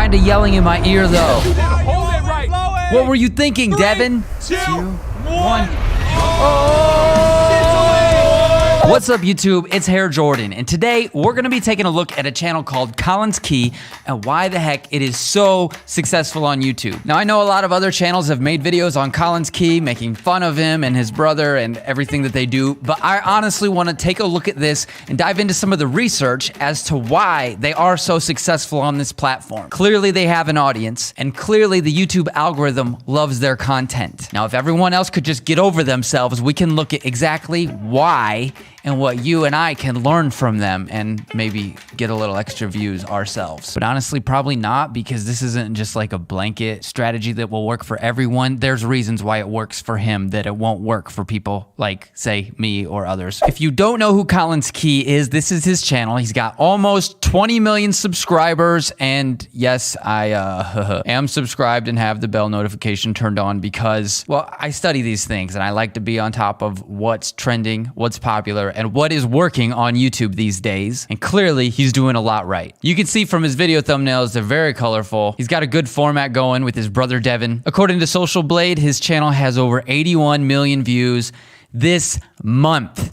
kind of yelling in my ear though. Hold it right. What were you thinking, Devin? 2, 1. What's up, YouTube? It's Hair Jordan, and today we're gonna be taking a look at a channel called Collins Key and why the heck it is so successful on YouTube. Now, I know a lot of other channels have made videos on Collins Key, making fun of him and his brother and everything that they do, but I honestly wanna take a look at this and dive into some of the research as to why they are so successful on this platform. Clearly, they have an audience, and clearly the YouTube algorithm loves their content. Now, if everyone else could just get over themselves, we can look at exactly why and what you and I can learn from them and maybe get a little extra views ourselves. But honestly, probably not, because this isn't just like a blanket strategy that will work for everyone. There's reasons why it works for him that it won't work for people like, say, me or others. If you don't know who Collins Key is, this is his channel. He's got almost 20 million subscribers, and yes, I am subscribed and have the bell notification turned on because, well, I study these things and I like to be on top of what's trending, what's popular, and what is working on YouTube these days. And clearly, he's doing a lot right. You can see from his video thumbnails, they're very colorful. He's got a good format going with his brother Devin. According to Social Blade, his channel has over 81 million views this month.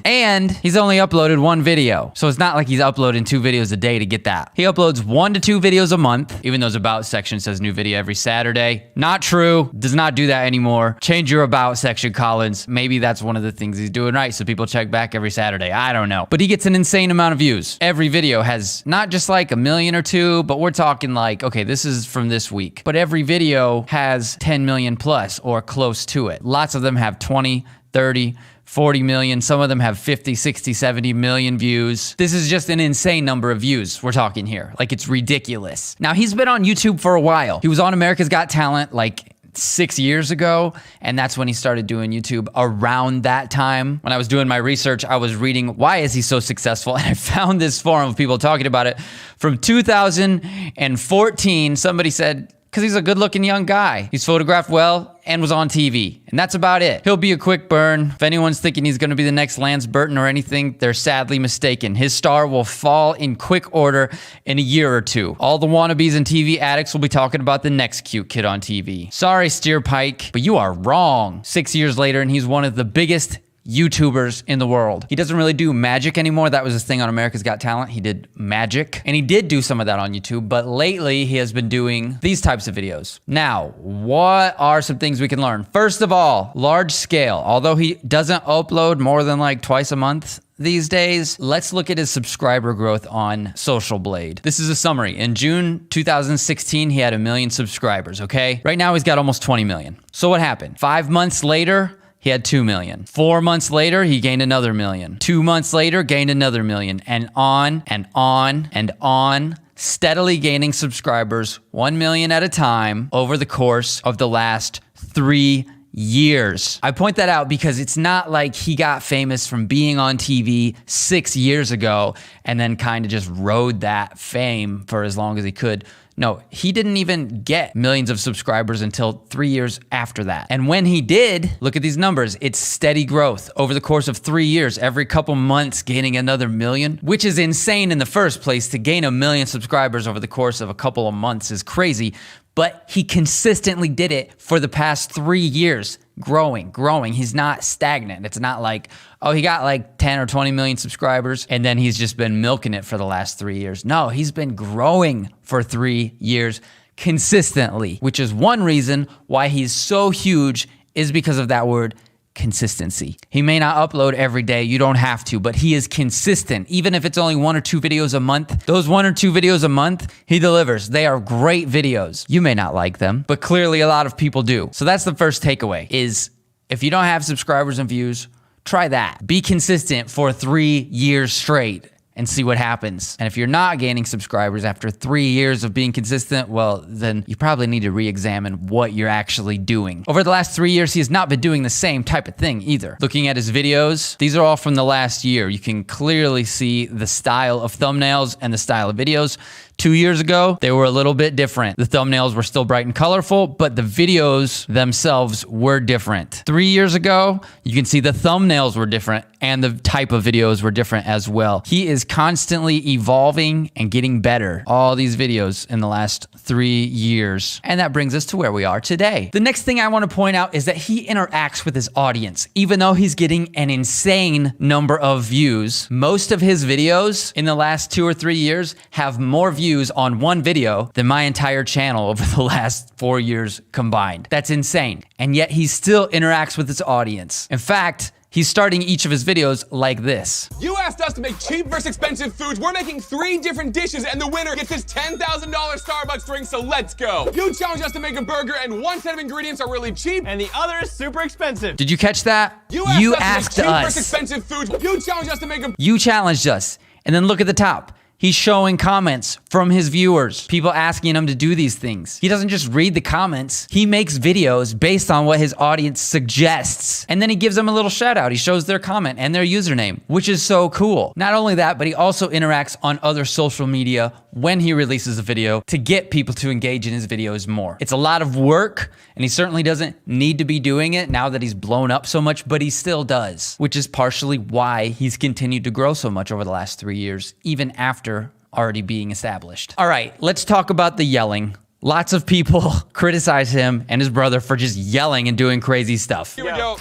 And he's only uploaded one video. So it's not like he's uploading 2 videos a day to get that. He uploads 1 to 2 videos a month, even though his about section says new video every Saturday. Not true. Does not do that anymore. Change your about section, Collins. Maybe that's one of the things he's doing right, so people check back every Saturday. I don't know. But he gets an insane amount of views. Every video has not just like 1 million or 2, but we're talking like, okay, this is from this week. But every video has 10 million plus or close to it. Lots of them have 20, 30, 40 million. Some of them have 50, 60, 70 million views. This is just an insane number of views we're talking here. Like, it's ridiculous. Now, he's been on YouTube for a while. He was on America's Got Talent like 6 years ago, and that's when he started doing YouTube. Around that time, when I was doing my research, I was reading why is he so successful, and I found this forum of people talking about it from 2014. Somebody said, because he's a good-looking young guy. He's photographed well and was on TV. And that's about it. He'll be a quick burn. If anyone's thinking he's gonna be the next Lance Burton or anything, they're sadly mistaken. His star will fall in quick order in a year or 2. All the wannabes and TV addicts will be talking about the next cute kid on TV. Sorry, Steer Pike, but you are wrong. 6 years later, and he's one of the biggest YouTubers in the world. He doesn't really do magic anymore. That was his thing on America's Got Talent. He did magic, and he did do some of that on YouTube, but lately he has been doing these types of videos. Now, what are some things we can learn? First of all, large scale. Although he doesn't upload more than like twice a month these days, let's look at his subscriber growth on Social Blade. This is a summary. In June 2016, he had 1 million subscribers, okay? Right now, he's got almost 20 million. So what happened? 5 months later, he had 2 million. 4 months later, he gained another million. 2 months later, gained another million, and on and on and on, steadily gaining subscribers 1 million at a time over the course of the last 3 years. I point that out because it's not like he got famous from being on TV 6 years ago and then kind of just rode that fame for as long as he could. No, he didn't even get millions of subscribers until 3 years after that. And when he did, look at these numbers. It's steady growth over the course of 3 years, every couple months gaining another million, which is insane in the first place. To gain 1 million subscribers over the course of a couple of months is crazy, but he consistently did it for the past 3 years. Growing. He's not stagnant. It's not like, oh, he got like 10 or 20 million subscribers and then he's just been milking it for the last 3 years. No, he's been growing for 3 years consistently, which is one reason why he's so huge, is because of that word consistency. He may not upload every day, you don't have to, but he is consistent. Even if it's only 1 or 2 videos a month, those 1 or 2 videos a month, he delivers. They are great videos. You may not like them, but clearly a lot of people do. So that's the first takeaway, is if you don't have subscribers and views, try that. Be consistent for 3 years straight and see what happens. And if you're not gaining subscribers after 3 years of being consistent, well, then you probably need to re-examine what you're actually doing. Over the last 3 years, he has not been doing the same type of thing either. Looking at his videos, these are all from the last year. You can clearly see the style of thumbnails and the style of videos. 2 years ago, they were a little bit different. The thumbnails were still bright and colorful, but the videos themselves were different. 3 years ago, you can see the thumbnails were different and the type of videos were different as well. He is is constantly evolving and getting better. All these videos in the last 3 years. And that brings us to where we are today. The next thing I want to point out is that he interacts with his audience. Even though he's getting an insane number of views, most of his videos in the last 2 or 3 years have more views on one video than my entire channel over the last 4 years combined. That's insane. And yet he still interacts with his audience. In fact, he's starting each of his videos like this. You asked us to make cheap versus expensive foods. We're making 3 different dishes, and the winner gets this $10,000 Starbucks drink, so let's go. You challenged us to make a burger, and one set of ingredients are really cheap, and the other is super expensive. Did you catch that? You asked us to make cheap versus expensive foods. You challenged us to make a... You challenged us. And then look at the top. He's showing comments from his viewers, people asking him to do these things. He doesn't just read the comments. He makes videos based on what his audience suggests. And then he gives them a little shout out. He shows their comment and their username, which is so cool. Not only that, but he also interacts on other social media when he releases a video to get people to engage in his videos more. It's a lot of work, and he certainly doesn't need to be doing it now that he's blown up so much, but he still does, which is partially why he's continued to grow so much over the last 3 years, even after already being established. All right, let's talk about the yelling. Lots of people criticize him and his brother for just yelling and doing crazy stuff. Here we go.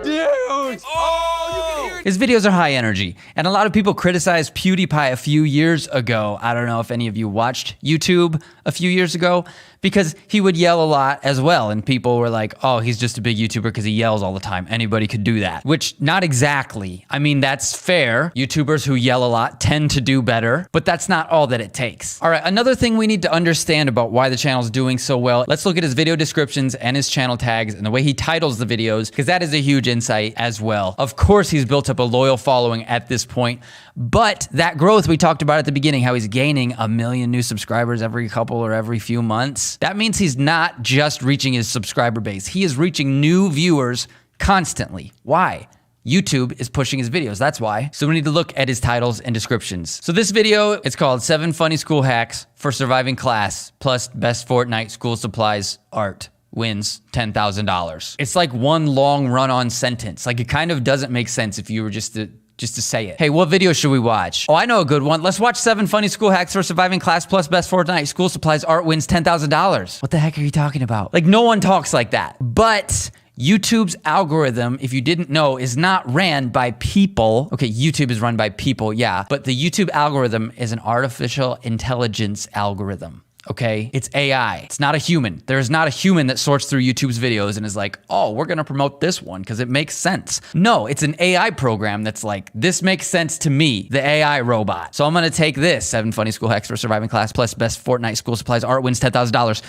Dude! Oh, you can hear it. His videos are high energy, and a lot of people criticized PewDiePie a few years ago. I don't know if any of you watched YouTube a few years ago, because he would yell a lot as well, and people were like, oh, he's just a big YouTuber because he yells all the time. Anybody could do that. Which, not exactly. I mean, that's fair. YouTubers who yell a lot tend to do better, but that's not all that it takes. All right, another thing we need to understand about why the channel's doing so well, let's look at his video descriptions and his channel tags and the way he titles the videos, because that is a huge insight as well. Of course, he's built up a loyal following at this point, but that growth we talked about at the beginning, how he's gaining 1 million new subscribers every couple or every few months, that means he's not just reaching his subscriber base. He is reaching new viewers constantly. Why? YouTube is pushing his videos, that's why. So we need to look at his titles and descriptions. So this video, it's called 7 Funny School Hacks for Surviving Class, plus Best Fortnite School Supplies Art wins $10,000. It's like one long run-on sentence. Like, it kind of doesn't make sense if you were just to say it. Hey, what video should we watch? Oh, I know a good one. Let's watch 7 Funny School Hacks for Surviving Class plus Best Fortnite School Supplies Art wins $10,000. What the heck are you talking about? Like, no one talks like that. But YouTube's algorithm, if you didn't know, is not ran by people. Okay, YouTube is run by people, yeah. But the YouTube algorithm is an artificial intelligence algorithm. Okay, it's AI. It's not a human. There's not a human that sorts through YouTube's videos and is like, oh, we're gonna promote this one because it makes sense. No, it's an AI program that's like, this makes sense to me, the AI robot. So I'm gonna take this, 7 Funny School Hacks for Surviving Class plus Best Fortnite School Supplies Art wins $10,000.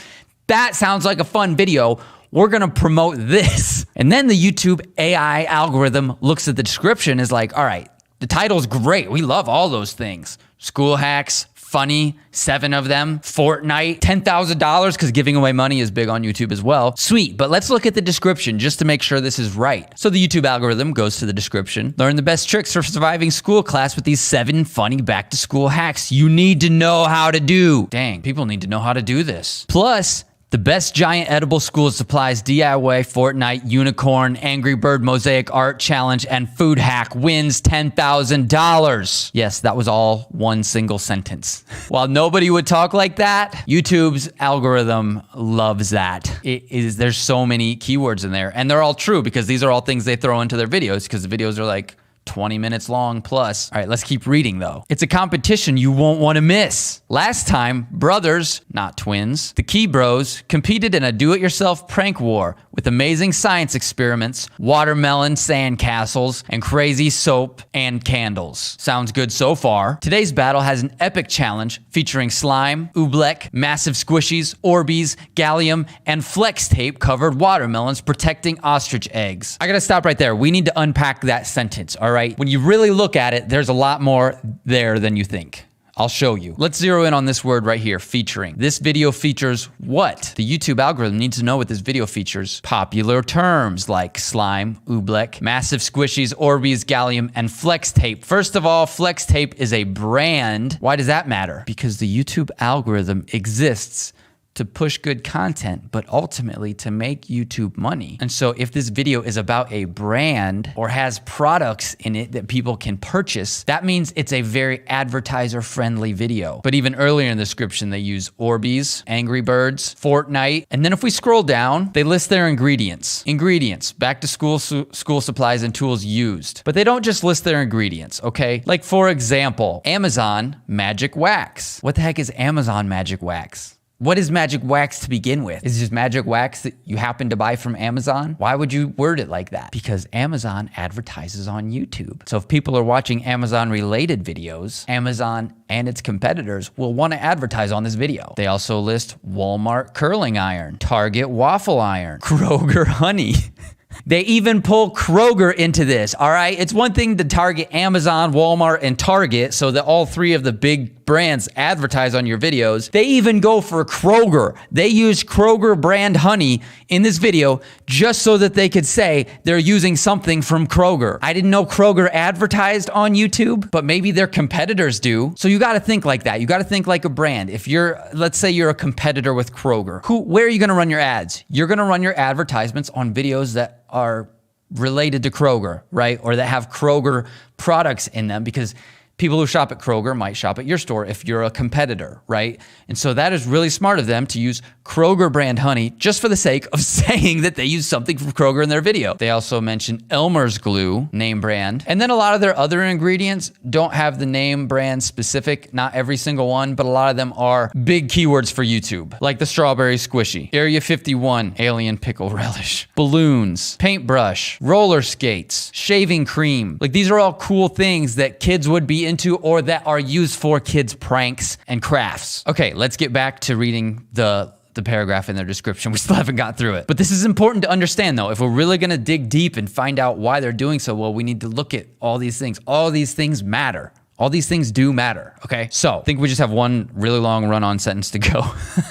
That sounds like a fun video. We're gonna promote this. And then the YouTube AI algorithm looks at the description, is like, all right, the title's great. We love all those things. School hacks, funny, 7 of them. Fortnite, $10,000, because giving away money is big on YouTube as well. Sweet, but let's look at the description just to make sure this is right. So the YouTube algorithm goes to the description. Learn the best tricks for surviving school class with these 7 funny back-to-school hacks you need to know how to do. Dang, people need to know how to do this. Plus, the best giant edible school supplies DIY Fortnite Unicorn Angry Bird Mosaic Art Challenge and food hack wins $10,000. Yes, that was all one single sentence. While nobody would talk like that, YouTube's algorithm loves that. There's so many keywords in there, and they're all true because these are all things they throw into their videos, because the videos are like 20 minutes long plus. All right, let's keep reading though. It's a competition you won't want to miss. Last time, brothers, not twins, the Key Bros competed in a do-it-yourself prank war with amazing science experiments, watermelon sandcastles, and crazy soap and candles. Sounds good so far. Today's battle has an epic challenge featuring slime, oobleck, massive squishies, Orbeez, gallium, and flex tape covered watermelons protecting ostrich eggs. I gotta stop right there. We need to unpack that sentence, all right? When you really look at it, there's a lot more there than you think. I'll show you. Let's zero in on this word right here, featuring. This video features what? The YouTube algorithm needs to know what this video features. Popular terms like slime, oobleck, massive squishies, Orbeez, gallium, and flex tape. First of all, flex tape is a brand. Why does that matter? Because the YouTube algorithm exists to push good content, but ultimately to make YouTube money. And so if this video is about a brand or has products in it that people can purchase, that means it's a very advertiser-friendly video. But even earlier in the description, they use Orbeez, Angry Birds, Fortnite. And then if we scroll down, they list their ingredients. Ingredients, back to school supplies and tools used. But they don't just list their ingredients, okay? Like for example, Amazon Magic Wax. What the heck is Amazon Magic Wax? What is magic wax to begin with? Is it just magic wax that you happen to buy from Amazon? Why would you word it like that? Because Amazon advertises on YouTube. So if people are watching Amazon related videos, Amazon and its competitors will want to advertise on this video. They also list Walmart curling iron, Target waffle iron, Kroger honey. They even pull Kroger into this, all right? It's one thing to target Amazon, Walmart, and Target so that all three of the big brands advertise on your videos. They even go for Kroger. They use Kroger brand honey in this video just so that they could say they're using something from Kroger. I didn't know Kroger advertised on YouTube, but maybe their competitors do. So you gotta think like that. You gotta think like a brand. If let's say you're a competitor with Kroger, where are you gonna run your ads? You're gonna run your advertisements on videos that are related to Kroger, right? Or that have Kroger products in them, because people who shop at Kroger might shop at your store if you're a competitor, right? And so that is really smart of them to use Kroger brand honey just for the sake of saying that they use something from Kroger in their video. They also mention Elmer's glue, name brand. And then a lot of their other ingredients don't have the name brand specific, not every single one, but a lot of them are big keywords for YouTube, like the strawberry squishy, Area 51, alien pickle relish, balloons, paintbrush, roller skates, shaving cream. Like these are all cool things that kids would be into or that are used for kids' pranks and crafts. Okay, let's get back to reading the paragraph in their description. We still haven't got through it. But this is important to understand though. If we're really gonna dig deep and find out why they're doing so well, we need to look at all these things. All these things matter. All these things do matter, okay? So, I think we just have one really long run-on sentence to go.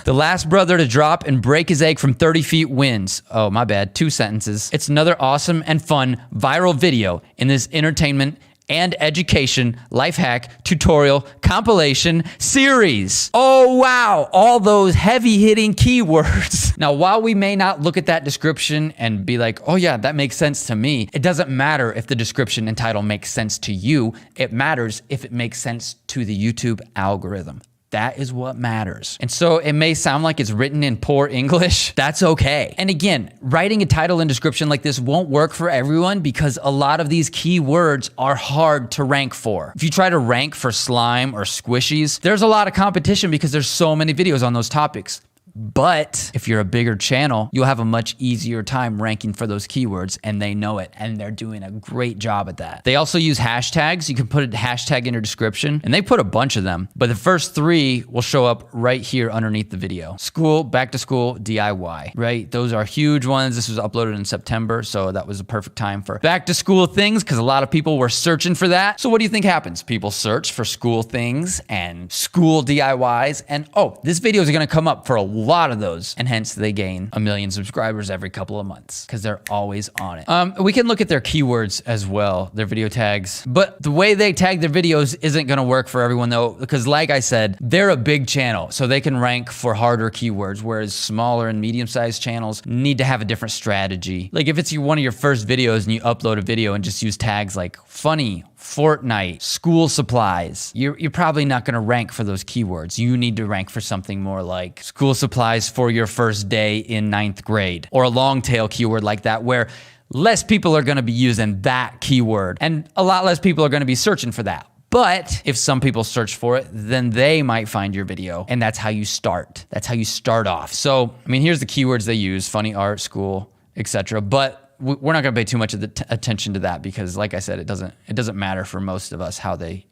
The last brother to drop and break his egg from 30 feet wins. Oh, my bad, 2 sentences. It's another awesome and fun viral video in this entertainment and education life hack tutorial compilation series. Oh wow, all those heavy hitting keywords. Now, while we may not look at that description and be like, oh yeah, that makes sense to me, it doesn't matter if the description and title makes sense to you. It matters if it makes sense to the YouTube algorithm. That is what matters. And so it may sound like it's written in poor English. That's okay. And again, writing a title and description like this won't work for everyone because a lot of these keywords are hard to rank for. If you try to rank for slime or squishies, there's a lot of competition because there's so many videos on those topics. But if you're a bigger channel, you'll have a much easier time ranking for those keywords, and they know it, and they're doing a great job at that. They also use hashtags. You can put a hashtag in your description, and they put a bunch of them, but the first 3 will show up right here underneath the video. School, back to school, DIY, right? Those are huge ones. This was uploaded in September, so that was the perfect time for back to school things because a lot of people were searching for that. So what do you think happens? People search for school things and school DIYs, and oh, this video is gonna come up for a lot of those, and hence they gain 1 million subscribers every couple of months because they're always on it. We can look at their keywords as well, their video tags, but the way they tag their videos isn't gonna work for everyone though, because like I said, they're a big channel, so they can rank for harder keywords, whereas smaller and medium-sized channels need to have a different strategy. Like if it's one of your first videos and you upload a video and just use tags like funny, Fortnite, school supplies, you're probably not gonna rank for those keywords. You need to rank for something more like school supplies for your first day in 9th grade, or a long tail keyword like that where less people are gonna be using that keyword and a lot less people are gonna be searching for that. But if some people search for it, then they might find your video, and that's how you start. That's how you start off. So, I mean, here's the keywords they use: funny, art, school, etc. But we're not going to pay too much of the attention to that because, like I said, it doesn't matter for most of us how they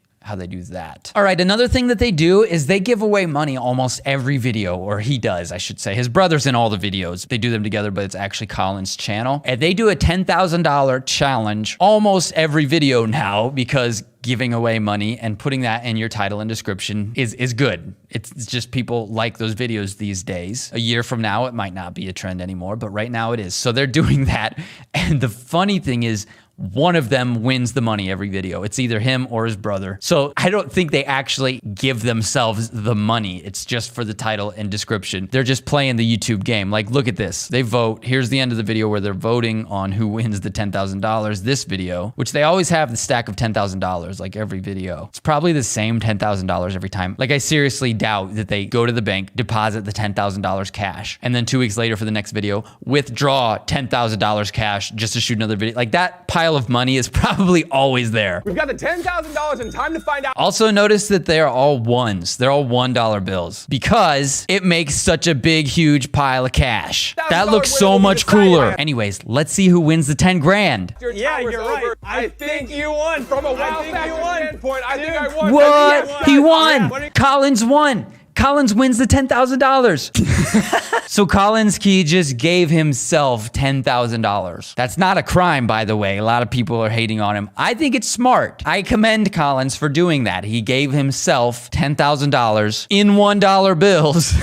do that. All right, another thing that they do is they give away money almost every video, or he does, I should say. His brother's in all the videos. They do them together, but it's actually Colin's channel. And they do a $10,000 challenge almost every video now because giving away money and putting that in your title and description is good. It's just people like those videos these days. A year from now, it might not be a trend anymore, but right now it is. So they're doing that. And the funny thing is, one of them wins the money every video. It's either him or his brother. So I don't think they actually give themselves the money. It's just for the title and description. They're just playing the YouTube game. Like, look at this. They vote. Here's the end of the video where they're voting on who wins the $10,000. This video, which they always have the stack of $10,000, like every video. It's probably the same $10,000 every time. Like, I seriously doubt that they go to the bank, deposit the $10,000 cash, and then 2 weeks later for the next video, withdraw $10,000 cash just to shoot another video. Like, that pile of money is probably always there. We've got the $10,000 and time to find out. Also notice that they're all ones. They're all $1 bills because it makes such a big, huge pile of cash. That looks so much cooler. Anyways, let's see who wins the 10 grand. Yeah, you're right. I think you won. From a wow factor standpoint, I think I won. What? He won. Collins won. Collins wins the $10,000. So Collins Key just gave himself $10,000. That's not a crime, by the way. A lot of people are hating on him. I think it's smart. I commend Collins for doing that. He gave himself $10,000 in $1 bills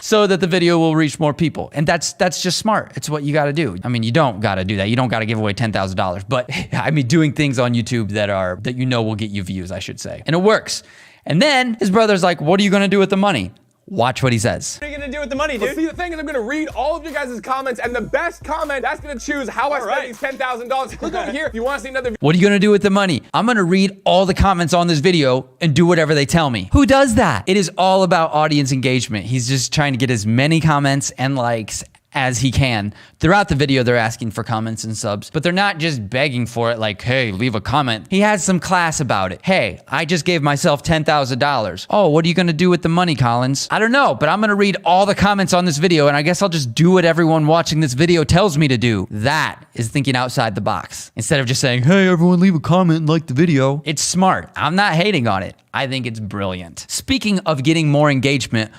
so that the video will reach more people. And that's just smart. It's what you got to do. I mean, you don't got to do that. You don't got to give away $10,000. But I mean, doing things on YouTube that you know will get you views, I should say. And it works. And then his brother's like, what are you going to do with the money? Watch what he says. What are you going to do with the money, dude? Well, see, the thing is, I'm going to read all of you guys' comments, and the best comment, that's going to choose how I spent these $10,000. Click over here if you want to see another video. What are you going to do with the money? I'm going to read all the comments on this video and do whatever they tell me. Who does that? It is all about audience engagement. He's just trying to get as many comments and likes as he can. Throughout the video, they're asking for comments and subs, but they're not just begging for it like, hey, leave a comment. He has some class about it. Hey, I just gave myself $10,000. Oh, what are you gonna do with the money, Collins? I don't know, but I'm gonna read all the comments on this video, and I guess I'll just do what everyone watching this video tells me to do. That is thinking outside the box. Instead of just saying, hey, everyone leave a comment and like the video. It's smart. I'm not hating on it. I think it's brilliant. Speaking of getting more engagement,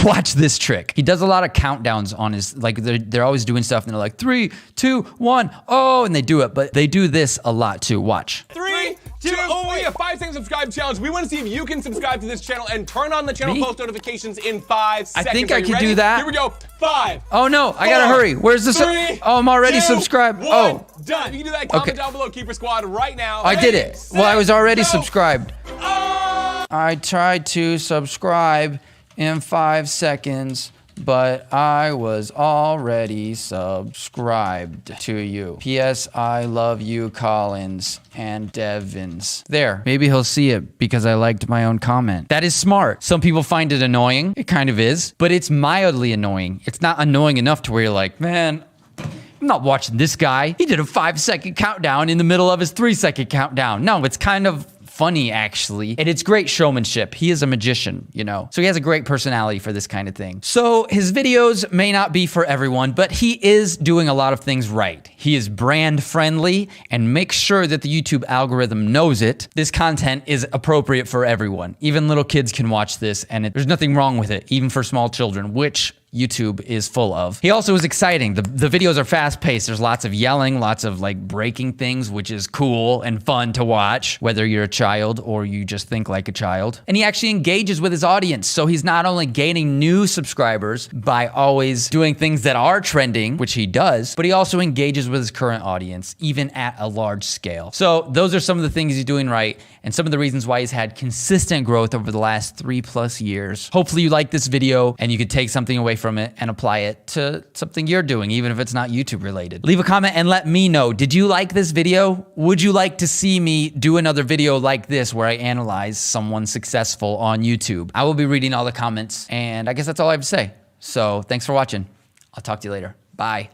watch this trick. He does a lot of countdowns on his, like they're always doing stuff and they're like 3, 2, 1, oh, and they do it, but they do this a lot too. Watch. 3, 2, we have 5 second subscribe challenge. We want to see if you can subscribe to this channel and turn on the channel post notifications in 5 seconds. I think I can do that. Here we go. 5. Oh no, I gotta hurry. Where's the 3, oh, I'm already 2, subscribed. 1, oh, done. You can do that. Comment down below, Keeper Squad, right now. I did it. Well, I was already subscribed. Oh! I tried to subscribe in 5 seconds, but I was already subscribed to you. P.S. I love you, Collins and Devins. There, maybe he'll see it because I liked my own comment. That is smart. Some people find it annoying. It kind of is, but it's mildly annoying. It's not annoying enough to where you're like, man, I'm not watching this guy. He did a 5-second countdown in the middle of his 3-second countdown. No, it's kind of funny, actually. And it's great showmanship. He is a magician, you know? So he has a great personality for this kind of thing. So his videos may not be for everyone, but he is doing a lot of things right. He is brand friendly and makes sure that the YouTube algorithm knows it. This content is appropriate for everyone. Even little kids can watch this, and there's nothing wrong with it, even for small children, which YouTube is full of. He also is exciting. The videos are fast paced. There's lots of yelling, lots of like breaking things, which is cool and fun to watch, whether you're a child or you just think like a child. And he actually engages with his audience. So he's not only gaining new subscribers by always doing things that are trending, which he does, but he also engages with his current audience, even at a large scale. So those are some of the things he's doing right and some of the reasons why he's had consistent growth over the last 3+ years. Hopefully you like this video and you could take something away from it and apply it to something you're doing, even if it's not YouTube related. Leave a comment and let me know. Did you like this video? Would you like to see me do another video like this where I analyze someone successful on YouTube? I will be reading all the comments, and I guess that's all I have to say. So thanks for watching. I'll talk to you later. Bye.